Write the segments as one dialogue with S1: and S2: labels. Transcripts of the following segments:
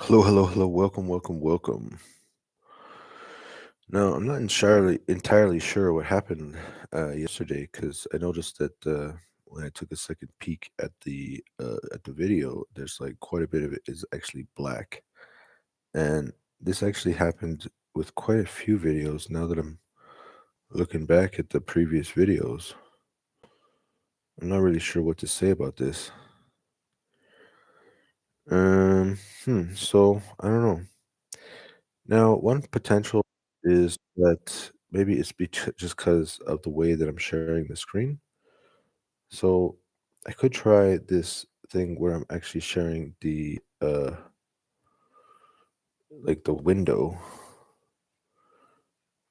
S1: Hello, hello, hello. Welcome, welcome, welcome. Now, I'm not entirely sure what happened yesterday because I noticed that when I took a second peek at the video, there's like quite a bit of it is actually black, and this actually happened with quite a few videos. Now that I'm looking back at the previous videos, I'm not really sure what to say about this. So I don't know. Now, one potential is that maybe it's just because of the way that I'm sharing the screen. So I could try this thing where I'm actually sharing the like the window.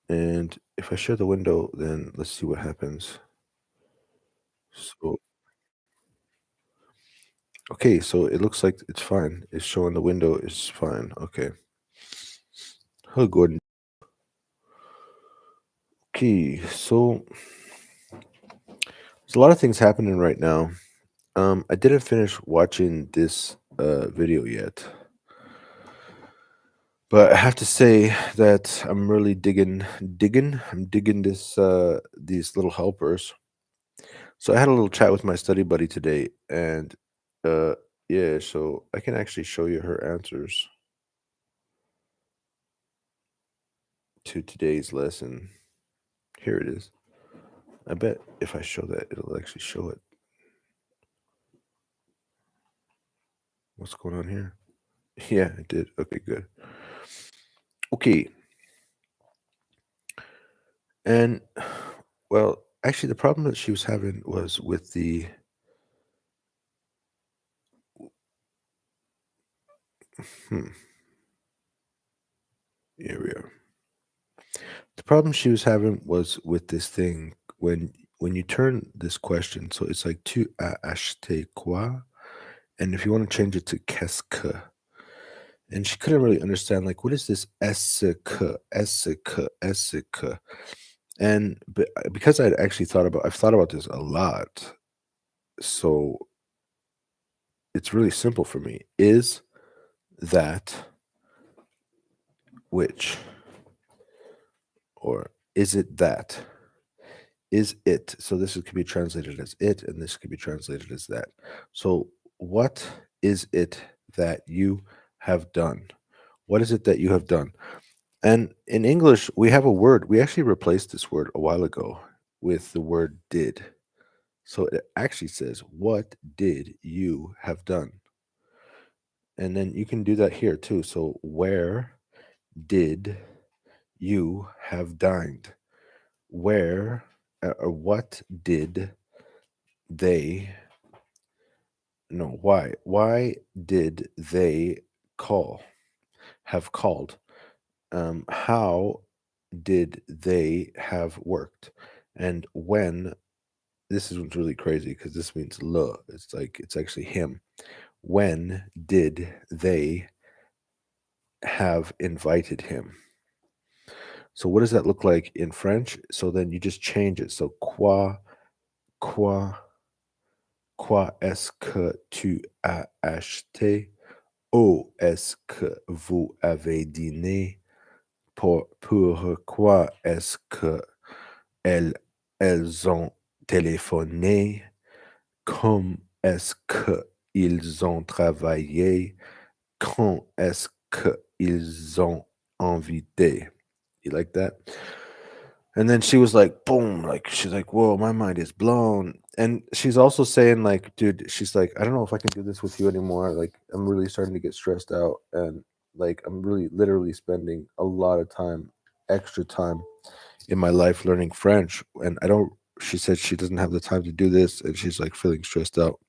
S1: And if I share the window, then let's see what happens. So okay, so it looks like it's fine. It's showing the window is fine. Okay. Hello, Gordon. Okay, so there's a lot of things happening right now. I didn't finish watching this video yet, but I have to say that I'm really I'm digging these little helpers. So I had a little chat with my study buddy today, and uh, yeah, so I can actually show you her answers to today's lesson. Here it is. I bet if I show that, it'll actually show it. What's going on here? Yeah, it did. Okay, good. Okay, and well, actually, the problem that she was having was with the hmm, here we are. The problem she was having was with this thing when you turn this question, so it's like tu as acheté quoi? And if you want to change it to qu'est-ce que? And she couldn't really understand like what is this est-ce que, est-ce que? And because I've thought about this a lot, so it's really simple for me. Is that which? Or is it that? Is it? So this could be translated as it, and this could be translated as that. So what is it that you have done? What is it that you have done? And in English, we have a word. We actually replaced this word a while ago with the word did. So it actually says, what did you have done? And then you can do that here too. So where did you have dined? Where or what did they no why did they call have called how did they have worked, and when this is what's really crazy because this means le, it's like it's actually him. When did they have invited him? So what does that look like in French? So then you just change it. So quoi quoi est-ce que tu as acheté? Oh, est-ce que vous avez dîné? Pourquoi est-ce que elles, elles ont téléphoné? Comme est-ce qu'ils ont travaillé? Quand est-ce qu'ils ont invité? You like that? And then she was like, boom, like she's like, whoa, my mind is blown. And she's also saying, like, dude, she's like, I don't know if I can do this with you anymore. Like, I'm really starting to get stressed out. And like, I'm really literally spending a lot of time, extra time in my life learning French. And I don't, she said she doesn't have the time to do this. And she's like feeling stressed out.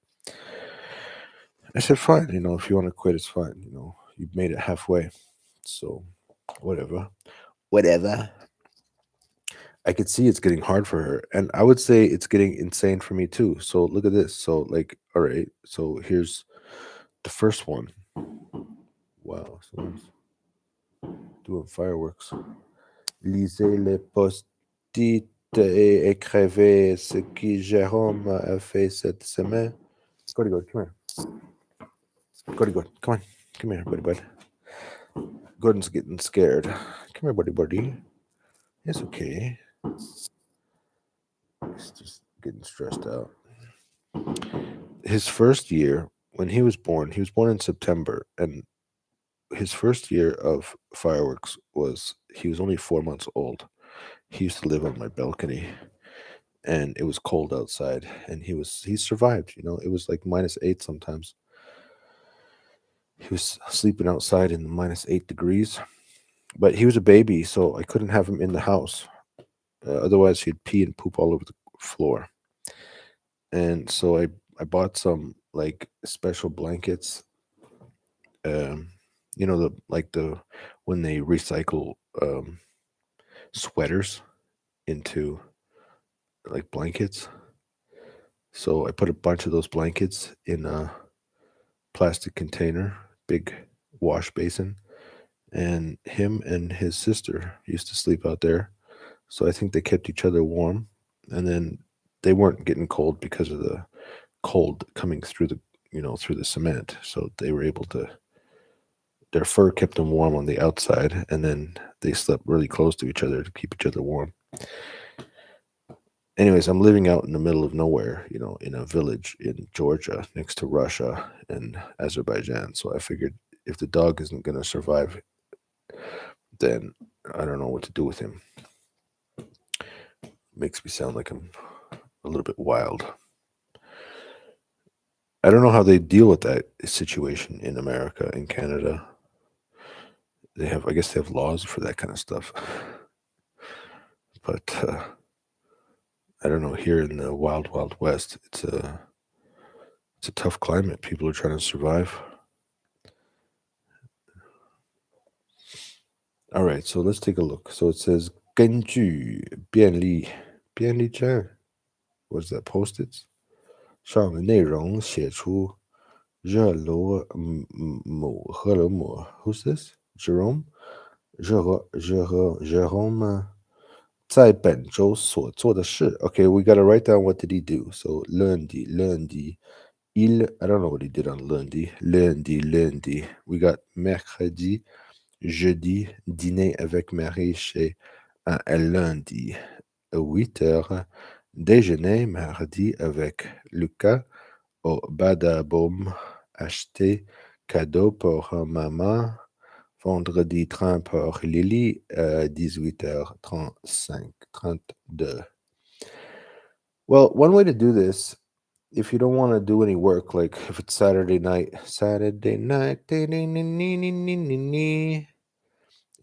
S1: I said, fine, if you want to quit, it's fine. You've made it halfway. So, whatever. Whatever. I could see it's getting hard for her. And I would say it's getting insane for me too. So look at this. So like, all right. So here's the first one. Wow, someone's doing fireworks. Lisez les post-it et écrivez ce que Jérôme a fait cette semaine. Go, come here. Go, come on. Come here, buddy, bud. Gordon's getting scared. Come here, buddy. It's okay. He's just getting stressed out. His first year, when he was born in September, and his first year of fireworks was he was only 4 months old. He used to live on my balcony, and it was cold outside, and he survived. It was like -8 sometimes. He was sleeping outside in the -8 degrees, but he was a baby, so I couldn't have him in the house. Otherwise, he'd pee and poop all over the floor. And so I bought some like special blankets. Um, the when they recycle sweaters into like blankets. So I put a bunch of those blankets in a plastic container, big wash basin, and him and his sister used to sleep out there. So I think they kept each other warm, and then they weren't getting cold because of the cold coming through the cement. So they were able to. Their fur kept them warm on the outside, and then they slept really close to each other to keep each other warm. Anyways, I'm living out in the middle of nowhere, in a village in Georgia next to Russia and Azerbaijan. So I figured if the dog isn't going to survive, then I don't know what to do with him. Makes me sound like I'm a little bit wild. I don't know how they deal with that situation in America and Canada. I guess they have laws for that kind of stuff. But I don't know. Here in the wild, wild west, it's a tough climate. People are trying to survive. All right, so let's take a look. So it says 根据便利，what's that post-its 上的内容写出荷罗姆 who's this Jerome 在本周所做的事。Okay, we gotta write down what did he do. So lundi, I don't know what he did on lundi. We got mercredi, jeudi, dîner avec Marie chez un lundi, 8 heures, déjeuner mardi avec Lucas au Badaboum, acheter cadeau pour maman, vendredi train pour Lily, 18h32. Well, one way to do this, if you don't want to do any work, like if it's Saturday night,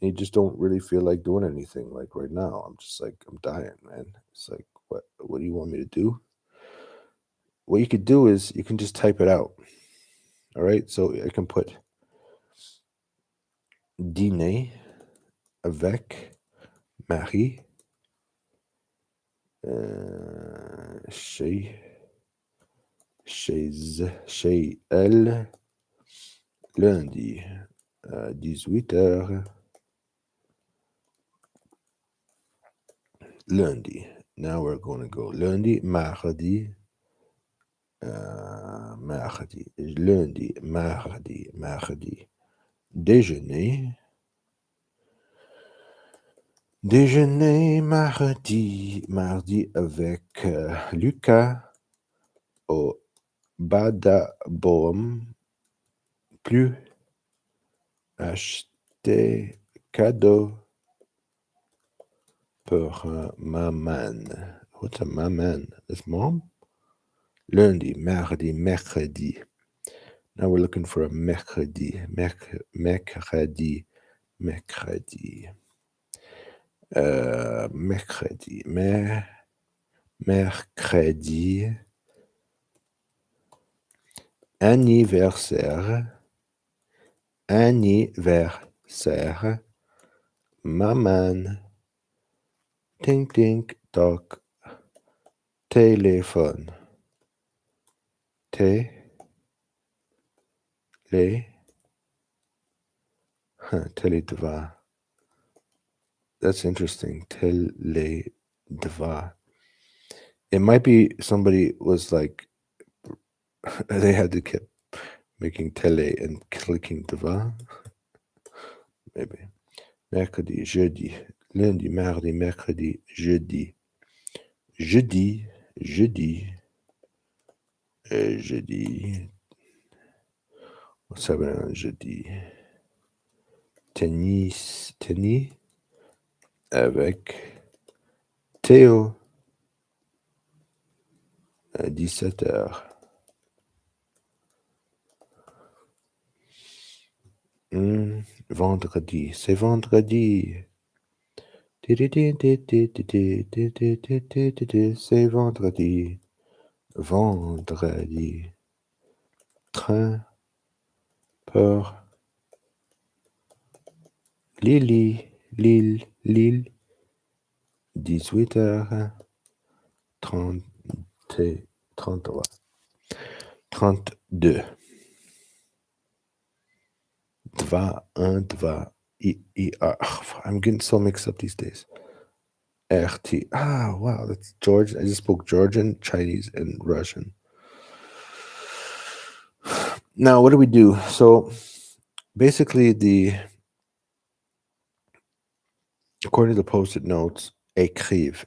S1: you just don't really feel like doing anything. Like right now, I'm just like, I'm dying, man. It's like, what do you want me to do? What you could do is you can just type it out. All right, so I can put dîner avec Marie chez elle lundi à 18h. Lundi. Now we're going to go lundi, mardi, lundi, mardi. Déjeuner, mardi avec Lucas au Badaboum, plus acheter cadeau pour maman. What's a maman? That's mom? Lundi, mardi, mercredi. Now we're looking for a mercredi. Mercredi. Mercredi. Anniversaire. Maman. Ting ting toc. Téléphone. Télédevoir. That's interesting. Télédevoir. It might be somebody was like, they had to keep making tele and clicking devoir. maybe. Mercredi, jeudi, lundi, mardi, mercredi, jeudi. Jeudi, jeudi, jeudi. What's happening on jeudi? Tennis avec Théo à 17h. Vendredi, c'est vendredi. C'est vendredi. Vendredi. Train pour Lille, 18h. 30, 33, 32. Dva, un, dva, I'm getting so mixed up these days. RT. Ah, wow, that's Georgian. I just spoke Georgian, Chinese, and Russian. Now, what do we do? So, basically, according to the post-it notes, écrive,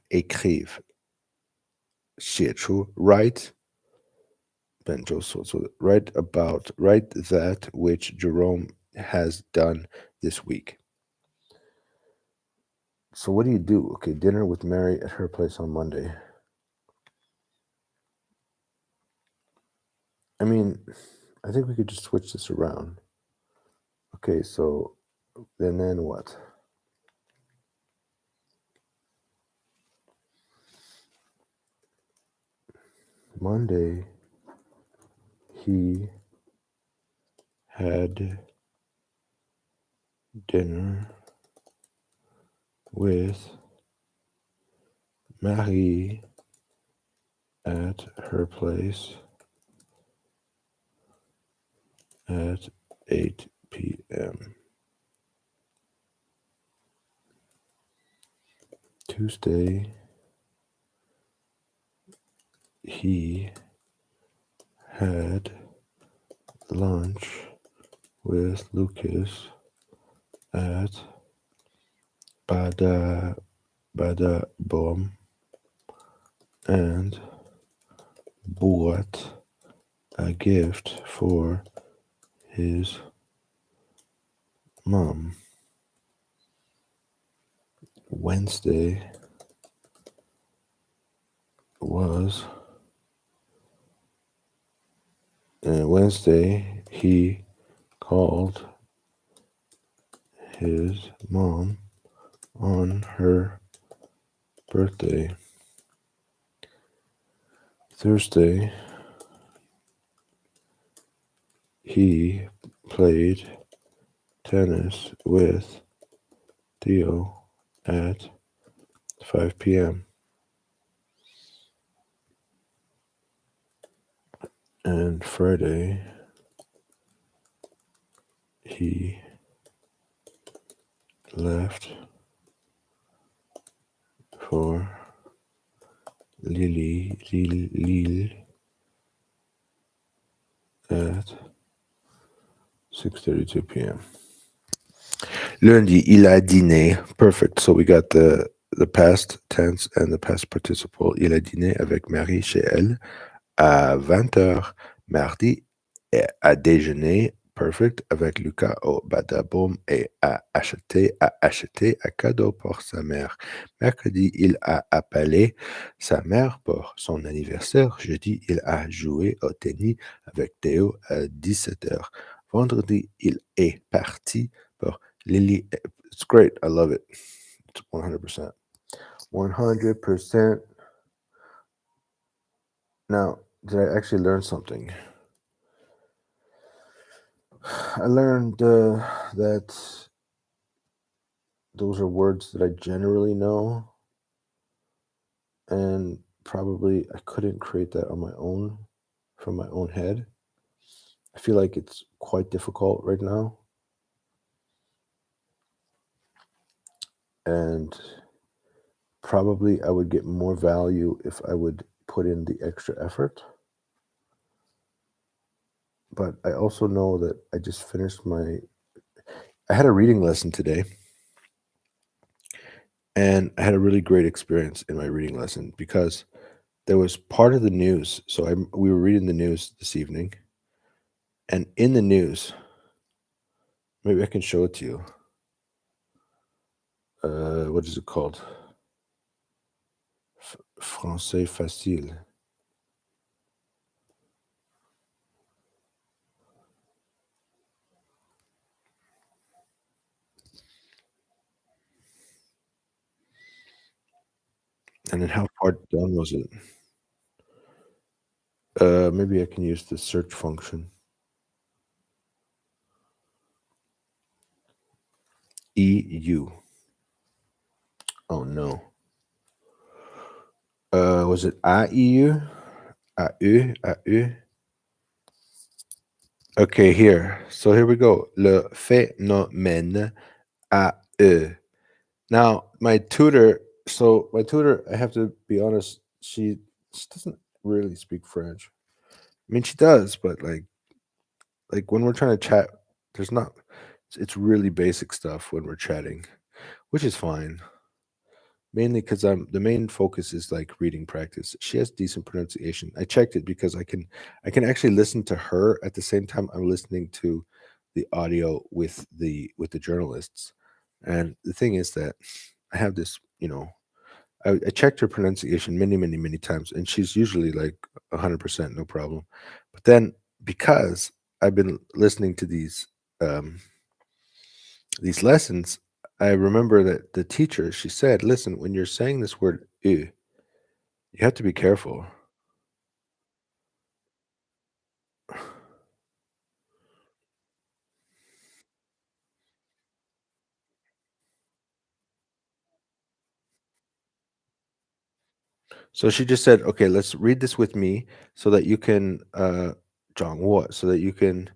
S1: Shichu, write, Benjo, so write that which Jerome has done this week. So what do you do? Okay, dinner with Mary at her place on Monday. I mean, I think we could just switch this around. Okay, so then what? Monday, he had dinner with Marie at her place at 8 p.m. Tuesday, he had lunch with Lucas at Bada Bom and bought a gift for his mom. Wednesday he called his mom on her birthday. Thursday, he played tennis with Theo at 5 p.m. And Friday, he left for Lille at 6:32 p.m. Lundi, il a dîné. Perfect. So we got the past tense and the past participle. Il a dîné avec Marie chez elle à 20h. Mardi, a déjeuné. Perfect. Avec Lucas au Badaboum et a acheté un cadeau pour sa mère. Mercredi, il a appelé sa mère pour son anniversaire. Jeudi, il a joué au tennis avec Théo à 17h. Vendredi, il est parti pour Lily. It's great. I love it. It's 100%. 100%. Now, did I actually learn something? I learned that those are words that I generally know, and probably I couldn't create that on my own, from my own head. I feel like it's quite difficult right now. And probably I would get more value if I would put in the extra effort. But I also know that I just finished my I had a reading lesson today, and I had a really great experience in my reading lesson because there was part of the news. So we were reading the news this evening, and in the news, maybe I can show it to you. What is it called? Français facile. And then how far down was it? Maybe I can use the search function. EU. Oh no. Was it AEU? AE? AE? Okay, here. So here we go. Le phénomène AE. Now, my tutor, I have to be honest, she doesn't really speak French. I mean, she does, but like when we're trying to chat, there's not. It's really basic stuff when we're chatting, which is fine. Mainly because the main focus is like reading practice. She has decent pronunciation. I checked it because I can actually listen to her at the same time I'm listening to the audio with the journalists. And the thing is that I have this, I checked her pronunciation many, many, many times, and she's usually like 100%, no problem. But then because I've been listening to these lessons, I remember that the teacher, she said, "Listen, when you're saying this word 'ü,' you have to be careful." So she just said, "Okay, let's read this with me so that you can 掌握, so that you can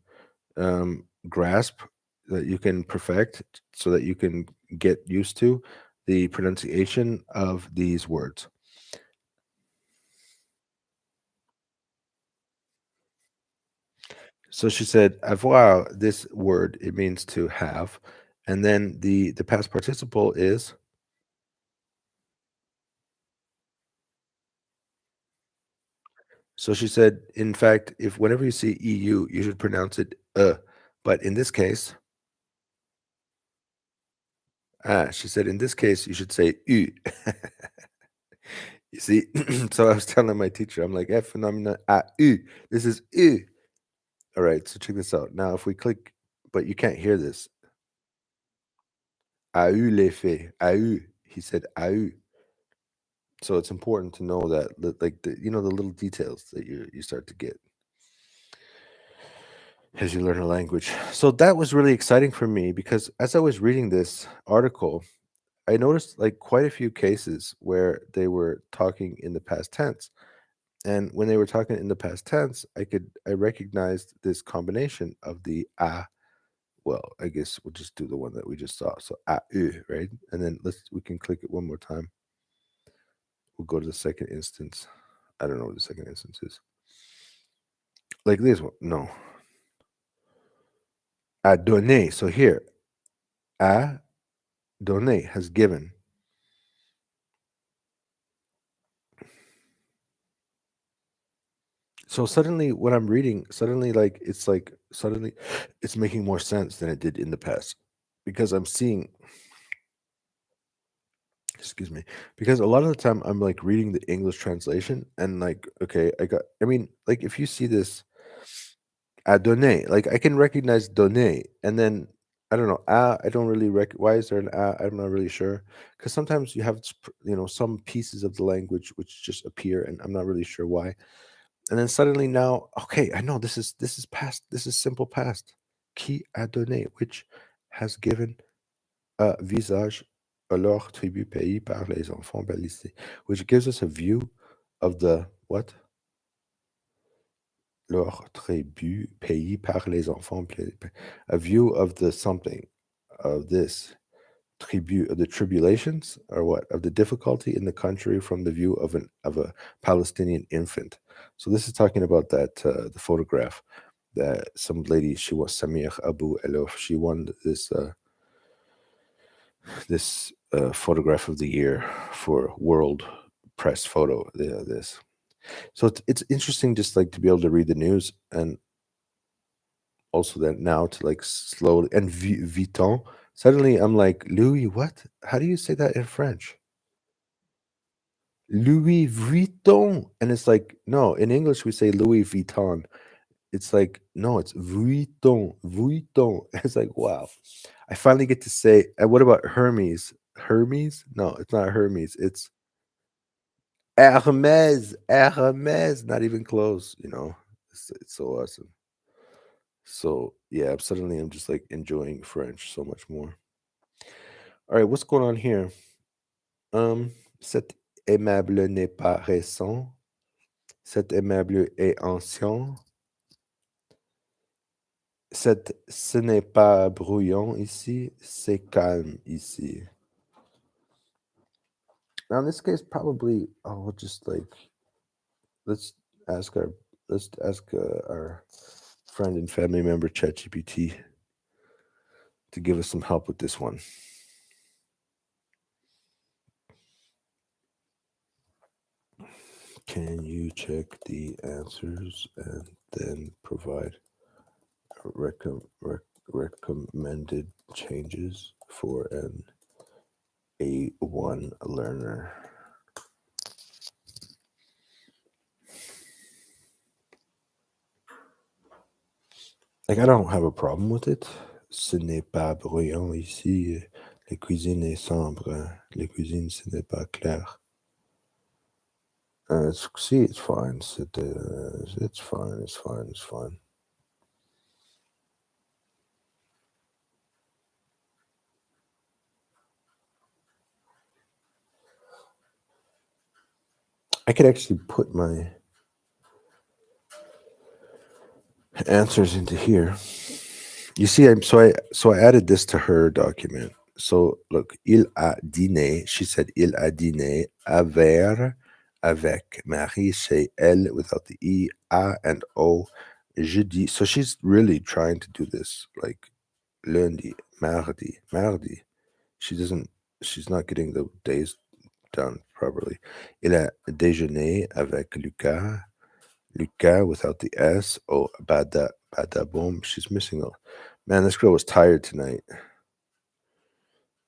S1: grasp, that you can perfect, so that you can get used to the pronunciation of these words." So she said, "Avoir," this word, it means to have, and then the past participle is. So she said, in fact, if whenever you see EU, you should pronounce it but in this case, she said, in this case, you should say U. You see, so I was telling my teacher, I'm like, F phenomena U. This is U. All right, so check this out. Now, if we click, but you can't hear this. A eu l'effet. A eu. He said a eu. So it's important to know that, like the little details that you start to get as you learn a language. So that was really exciting for me because as I was reading this article, I noticed like quite a few cases where they were talking in the past tense. And when they were talking in the past tense, I recognized this combination of the a. Well, I guess we'll just do the one that we just saw. So a u, right? And then we can click it one more time. We'll go to the second instance. I don't know what the second instance is. Like this one. No. A donné. So here, a donné has given. So suddenly when I'm reading, suddenly it's making more sense than it did in the past because I'm seeing, excuse me, because a lot of the time I'm like reading the English translation and like, okay, I mean, like if you see this à donner, like I can recognize donner and then I don't know, I don't really why is there an I'm not really sure because sometimes you have some pieces of the language which just appear and I'm not really sure why. And then suddenly now, okay, I know this is past, this is simple past. Qui a donné, which has given a visage à leur tribu pays par les enfants balisés, which gives us a view of the what? Leur tribu pays par les enfants a view of the something of this tribute of the tribulations or what of the difficulty in the country from the view of a Palestinian infant. So this is talking about that the photograph that some lady, she was Samir Abu Elof, she won this this photograph of the year for World Press Photo. This, so it's interesting just like to be able to read the news, and also that now to like slowly and Vuitton. Suddenly I'm like, Louis, what? How do you say that in French? Louis Vuitton. And it's like, no, in English we say Louis Vuitton. It's like, no, it's Vuitton, Vuitton. It's like, wow. I finally get to say, and what about Hermes? Hermes? No, it's not Hermes. It's Hermes. Hermes. Not even close, you know. It's so awesome. So yeah, suddenly I'm just like enjoying French so much more. All right, what's going on here? Cet aimable n'est pas récent. Cet aimable est ancien. Ce n'est pas bruyant ici, c'est calme ici. Now, in this case, probably we'll just like let's ask our our friend and family member ChatGPT to give us some help with this one. Can you check the answers and then provide recommended changes for an A1 learner? Like, I don't have a problem with it. Ce n'est pas bruyant ici. La cuisine est sombre. La cuisine, ce n'est pas clair. See, it's fine. It's fine. It's fine. It's fine. I could actually put my answers into here. You see, so I added this to her document. So look, il a dîné. She said il a dîné avec Marie chez elle without the e, a and o. Jeudi. So she's really trying to do this like lundi, mardi. She doesn't. She's not getting the days done properly. Il a déjeuné avec Lucas without the S. Oh, bada boom. She's missing a. Man, this girl was tired tonight.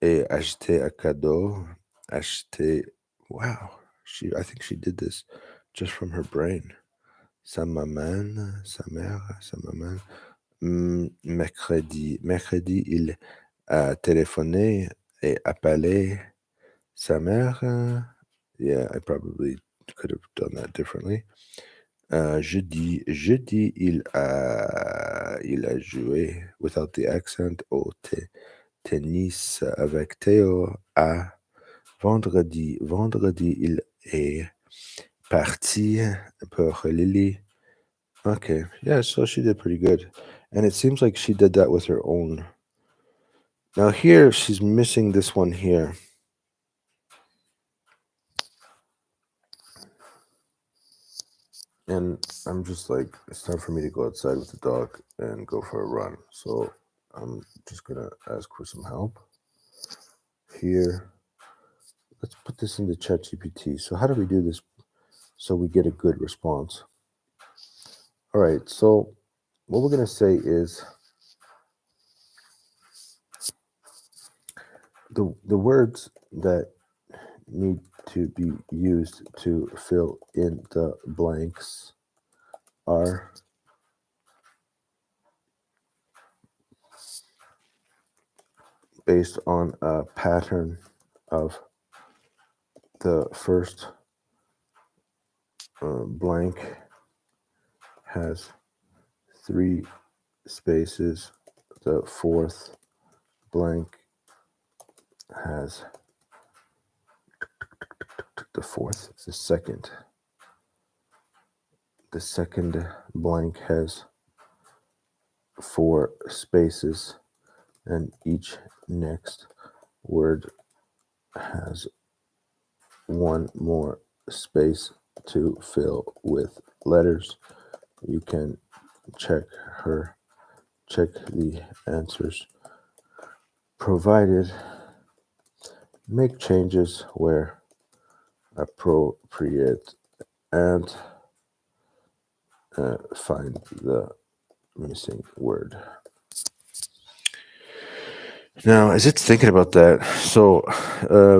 S1: Et acheter un cadeau. Acheter. Wow. I think she did this just from her brain. Sa maman, sa mère, sa maman. Mercredi, il a téléphoné et appelé sa mère. Yeah, I probably could have done that differently. Jeudi, il a joué without the accent au tennis avec Théo. À vendredi, il est parti pour Lily. Okay, yeah, so she did pretty good. And it seems like she did that with her own. Now here, she's missing this one here. And I'm just like, it's time for me to go outside with the dog and go for a run. So I'm just gonna ask for some help here. Let's put this into ChatGPT. So how do we do this so we get a good response? All right, so what we're gonna say is the words that need to be used to fill in the blanks are based on a pattern of the first blank has 3 spaces, the fourth blank has the second blank has 4 spaces, and each next word has 1 more space to fill with letters. You can check the answers provided Make changes where appropriate and find the missing word. Now, as it's thinking about that, so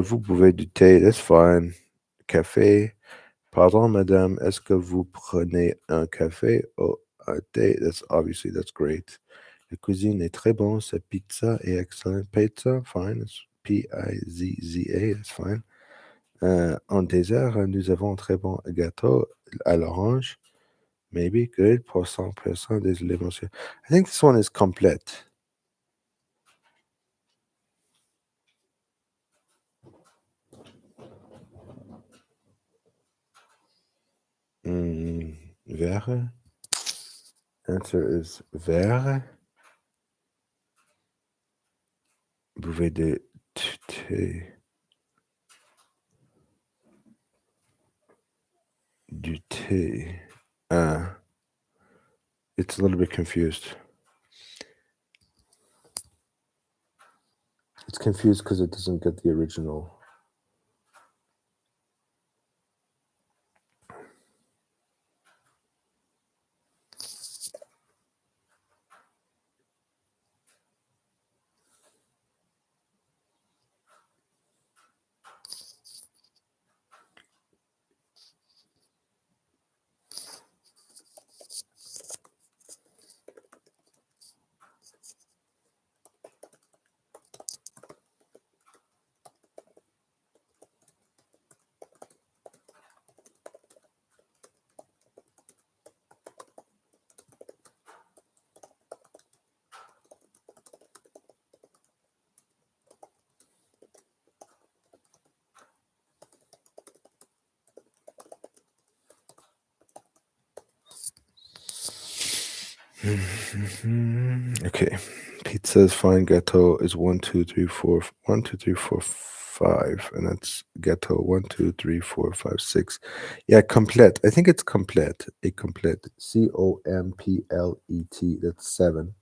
S1: vous buvez du thé, that's fine. Café, pardon, madame, est-ce que vous prenez un café? Oh, un thé, that's great. La cuisine est très bonne, sa pizza est excellent. Pizza, fine, it's Pizza, that's fine. En dessert, nous avons un très bon gâteau à l'orange. Maybe, good, pour 100%, désolé, monsieur. I think this one is complete. Wäre. Answer is wäre. Buvez de thé. Du thé. It's a little bit confused. It's confused because it doesn't get the original. Okay. Pizza is fine. Gâteau is 1, 2, 3, 4. 1, 2, 3, 4, 5. And that's gâteau 1, 2, 3, 4, 5, 6. Yeah, complete. I think it's complete. A complete. COMPLET. That's 7.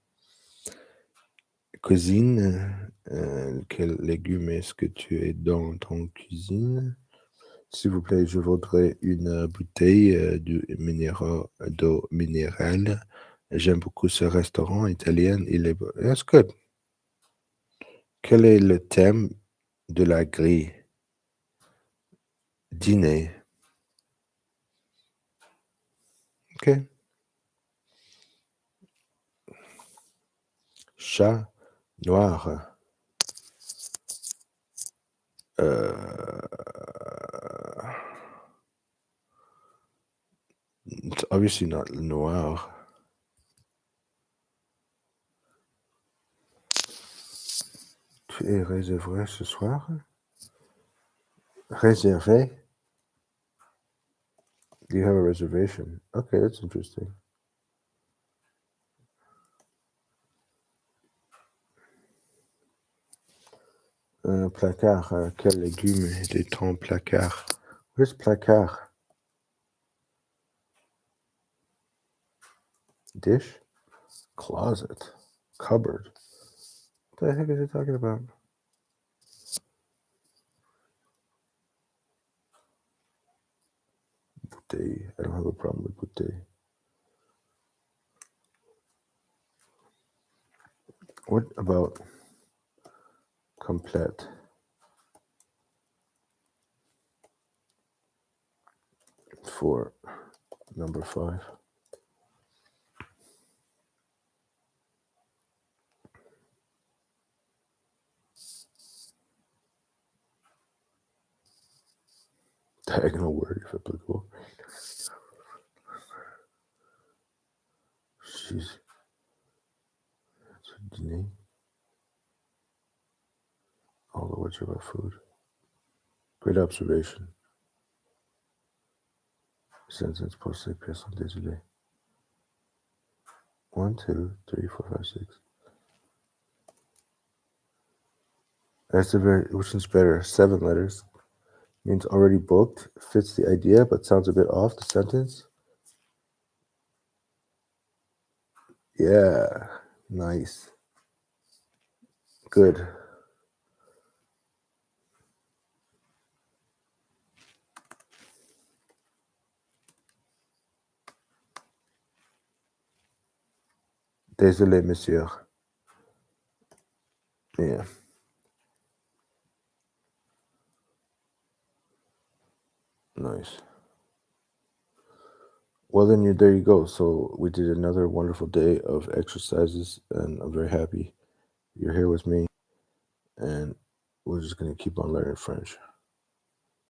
S1: Cuisine. Quel légume est-ce que tu es dans ton cuisine? S'il vous plaît, je voudrais une bouteille d'eau minérale. J'aime beaucoup ce restaurant italien. That's good. Quel est le thème de la grille? Dîner. OK. Chat noir. It's obviously not noir. Tu es réservé ce soir? Réservé? Do you have a reservation? Okay, that's interesting. Placard. Quel légume est ton placard? Where's placard? Dish? Closet? Cupboard? What the heck is it talking about? Bouteille. I don't have a problem with bouteille. What about complete? For number 5. Diagonal word if applicable. Jeez. Dîner. All the words are about food. Great observation. Sentence posté personne désolé. 1, 2, 3, 4, 5, 6. That's which one's better? 7 letters. Means already booked. Fits the idea, but sounds a bit off the sentence. Yeah. Nice. Good. Désolé, monsieur. Yeah. Nice. Well, then there you go. So we did another wonderful day of exercises, and I'm very happy you're here with me, and we're just gonna keep on learning French.